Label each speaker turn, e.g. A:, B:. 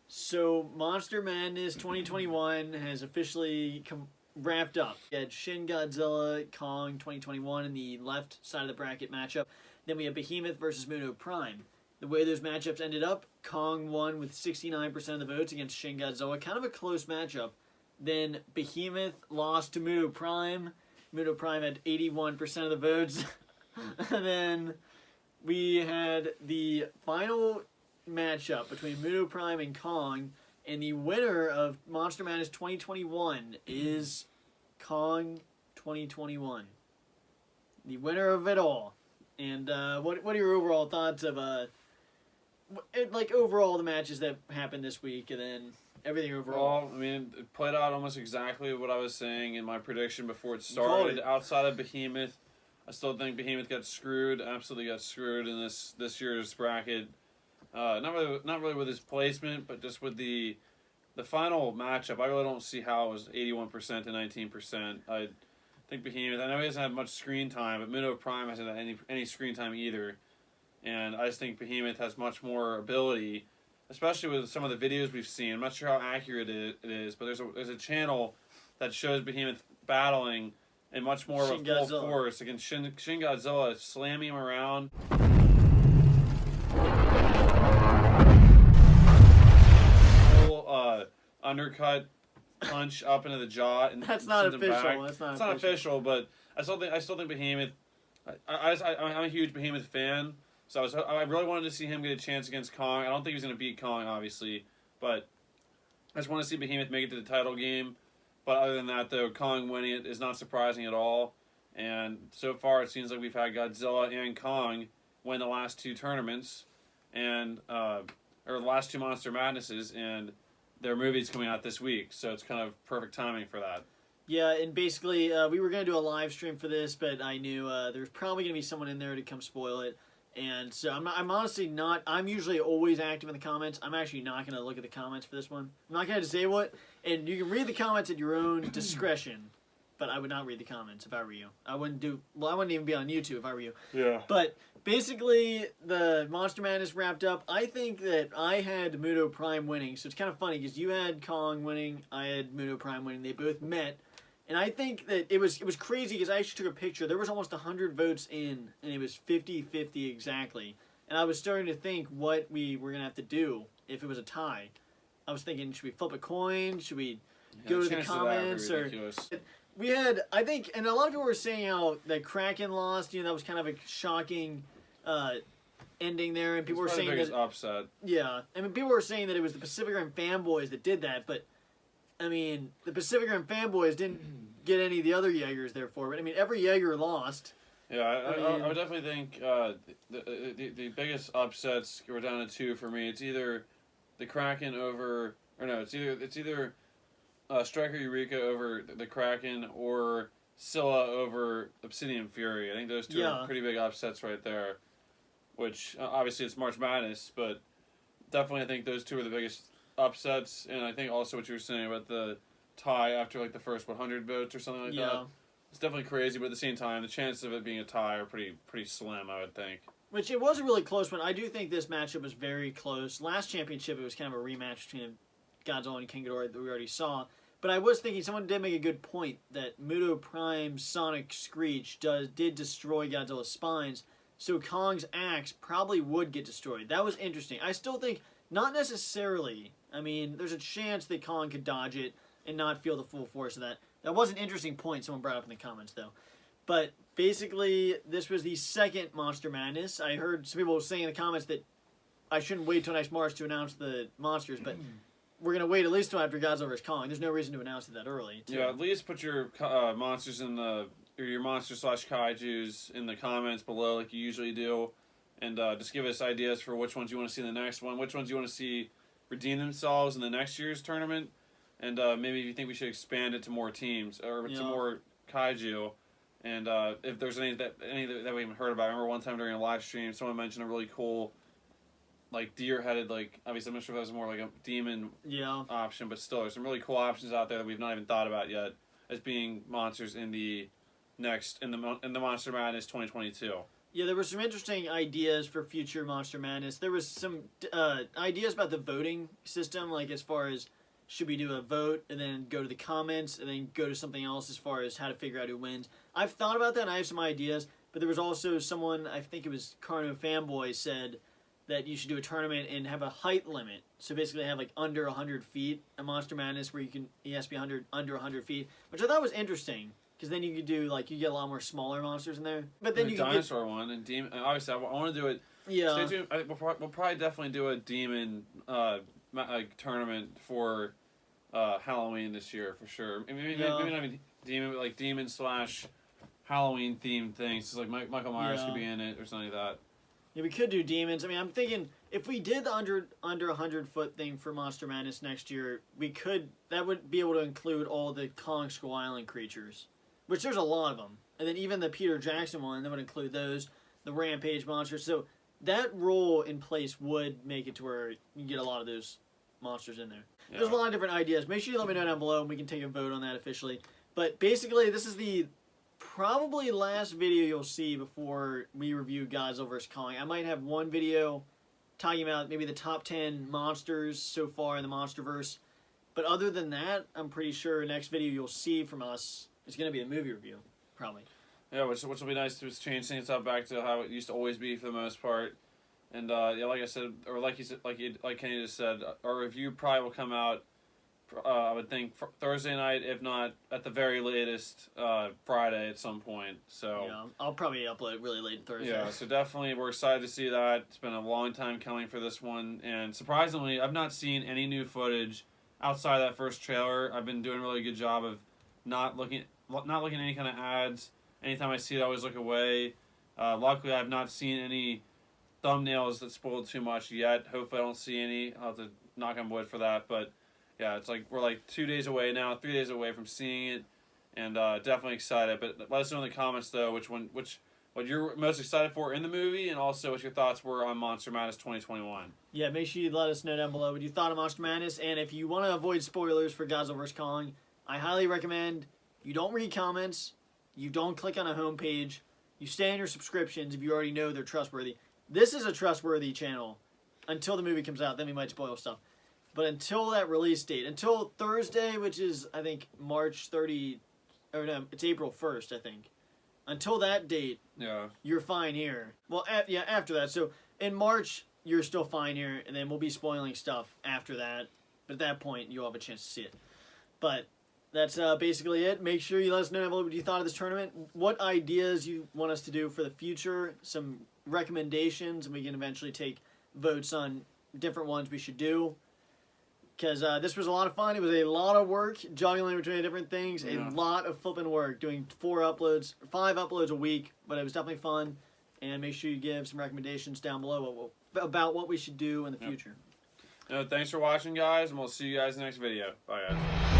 A: So, Monster Madness 2021 has officially wrapped up. We had Shin Godzilla Kong 2021 in the left side of the bracket matchup. Then we had Behemoth versus Muto Prime. The way those matchups ended up, Kong won with 69% of the votes against Shin Godzilla. Kind of a close matchup. Then Behemoth lost to Muto Prime. Muto Prime had 81% of the votes. And then we had the final matchup between Muto Prime and Kong, and the winner of Monster Madness 2021 is Kong 2021. The winner of it all. And what are your overall thoughts of overall the matches that happened this week, and then everything overall?
B: Well, I mean, it played out almost exactly what I was saying in my prediction before it started. Outside of Behemoth, I still think Behemoth got screwed. Absolutely got screwed in this year's bracket. Not really with his placement, but just with the final matchup. I really don't see how it was 81% to 19%. I think Behemoth, I know he hasn't had much screen time, but Muto Prime hasn't had any screen time either. And I just think Behemoth has much more ability, especially with some of the videos we've seen. I'm not sure how accurate it is, but there's a channel that shows Behemoth battling in much more of a full force against Shin Godzilla, slamming him around. Full undercut punch up into the jaw, and
A: that's not official. It's not
B: official, but I still think Behemoth. I'm a huge Behemoth fan, so I really wanted to see him get a chance against Kong. I don't think he's going to beat Kong, obviously, but I just want to see Behemoth make it to the title game. But other than that, though, Kong winning it is not surprising at all. And so far, it seems like we've had Godzilla and Kong win the last two tournaments, and or the last two Monster Madnesses, and their movie's coming out this week, so it's kind of perfect timing for that.
A: Yeah, and basically, we were going to do a live stream for this, but I knew there was probably going to be someone in there to come spoil it. And so I'm honestly not, I'm usually always active in the comments. I'm actually not going to look at the comments for this one. I'm not going to say what, and you can read the comments at your own discretion, but I would not read the comments if I were you. I wouldn't even be on YouTube if I were you.
B: Yeah.
A: But basically, the Monster Madness wrapped up. I think that I had Muto Prime winning, so it's kind of funny because you had Kong winning, I had Muto Prime winning. They both met. And I think that it was crazy because I actually took a picture. There was almost 100 votes in, and it was 50-50 exactly. And I was starting to think what we were going to have to do if it was a tie. I was thinking, should we flip a coin? Should we go to the comments? We had, I think, and a lot of people were saying how the Kraken lost. You know, that was kind of a shocking ending there. And people were saying that...
B: upset.
A: Yeah. I mean, people were saying that it was the Pacific Rim fanboys that did that, but... I mean, the Pacific Rim fanboys didn't get any of the other Jaegers there for it. I mean, every Jaeger lost.
B: Yeah, I would definitely think the biggest upsets were down to two for me. It's either the Kraken over, or no, it's either Striker Eureka over the Kraken or Scylla over Obsidian Fury. I think those two are pretty big upsets right there. Which obviously it's March Madness, but definitely I think those two are the biggest upsets, and I think also what you were saying about the tie after like the first 100 votes or something like that. It's definitely crazy, but at the same time, the chances of it being a tie are pretty slim, I would think.
A: Which it was a really close one. I do think this matchup was very close. Last championship, it was kind of a rematch between Godzilla and King Ghidorah that we already saw. But I was thinking, someone did make a good point that Muto Prime's Sonic Screech did destroy Godzilla's spines, so Kong's axe probably would get destroyed. That was interesting. I still think, not necessarily. I mean, there's a chance that Kong could dodge it and not feel the full force of that. That was an interesting point someone brought up in the comments, though. But basically, this was the second Monster Madness. I heard some people saying in the comments that I shouldn't wait till next March to announce the monsters, but we're going to wait at least till after Godzilla vs. Kong. There's no reason to announce it that early.
B: Yeah, at least put your monsters in or your monster/kaijus in the comments below like you usually do. And just give us ideas for which ones you want to see in the next one, which ones you want to see redeem themselves in the next year's tournament, and maybe if you think we should expand it to more teams or to more kaiju, and if there's any that we haven't heard about. I remember one time during a live stream, someone mentioned a really cool, like deer-headed, like obviously I'm not sure if that was more like a demon option, but still there's some really cool options out there that we've not even thought about yet as being monsters in the Monster Madness 2022.
A: Yeah, there were some interesting ideas for future Monster Madness. There was some ideas about the voting system, like as far as should we do a vote and then go to the comments and then go to something else as far as how to figure out who wins. I've thought about that and I have some ideas, but there was also someone, I think it was Carno Fanboy, said that you should do a tournament and have a height limit. So basically have like under 100 feet a Monster Madness where he has to be under 100 feet, which I thought was interesting. Because then you could do, like, you get a lot more smaller monsters in there. But then
B: the
A: you
B: dinosaur one and demon. Obviously, I want to do it.
A: Yeah.
B: Stay tuned. We'll probably definitely do a demon tournament for Halloween this year for sure. Maybe not even demon, but like demon / Halloween themed things. So like Michael Myers could be in it or something like that.
A: Yeah, we could do demons. I mean, I'm thinking if we did the under 100-foot thing for Monster Madness next year, that would be able to include all the Kong Skull Island creatures. Which there's a lot of them. And then even the Peter Jackson one, that would include those, the Rampage monsters. So that rule in place would make it to where you get a lot of those monsters in there. Yeah. There's a lot of different ideas. Make sure you let me know down below and we can take a vote on that officially. But basically, this is the probably last video you'll see before we review Godzilla vs. Kong. I might have one video talking about maybe the top 10 monsters so far in the Monsterverse. But other than that, I'm pretty sure next video you'll see from us it's going to be a movie review, probably.
B: Yeah, which will be nice to change things up back to how it used to always be for the most part. And yeah, like I said, or like you said, like Kenny just said, our review probably will come out. I would think Thursday night, if not at the very latest Friday at some point. So
A: yeah, I'll probably upload really late Thursday.
B: Yeah, so definitely we're excited to see that. It's been a long time coming for this one, and surprisingly, I've not seen any new footage outside of that first trailer. I've been doing a really good job of not looking at any kind of ads. Anytime I see it, I always look away. Luckily, I've not seen any thumbnails that spoiled too much yet. Hopefully, I don't see any. I'll have to knock on wood for that. But yeah, it's like we're like 2 days away now, 3 days away from seeing it, and definitely excited. But let us know in the comments though what you're most excited for in the movie, and also what your thoughts were on Monster Madness 2021.
A: Yeah, make sure you let us know down below what you thought of Monster Madness, and if you want to avoid spoilers for Godzilla vs. Kong, I highly recommend you don't read comments, you don't click on a homepage, you stay on your subscriptions if you already know they're trustworthy. This is a trustworthy channel until the movie comes out, then we might spoil stuff. But until that release date, until Thursday, which is, I think, March 30, or no, it's April 1st, I think. Until that date,
B: yeah,
A: you're fine here. Well, yeah, after that. So in March, you're still fine here, and then we'll be spoiling stuff after that. But at that point, you'll have a chance to see it. But that's basically it. Make sure you let us know what you thought of this tournament, what ideas you want us to do for the future, some recommendations, and we can eventually take votes on different ones we should do. Because this was a lot of fun. It was a lot of work, juggling between different things. Yeah. A lot of flipping work, doing 5 uploads a week. But it was definitely fun. And make sure you give some recommendations down below about what we should do in the future.
B: Thanks for watching, guys, and we'll see you guys in the next video. Bye, guys.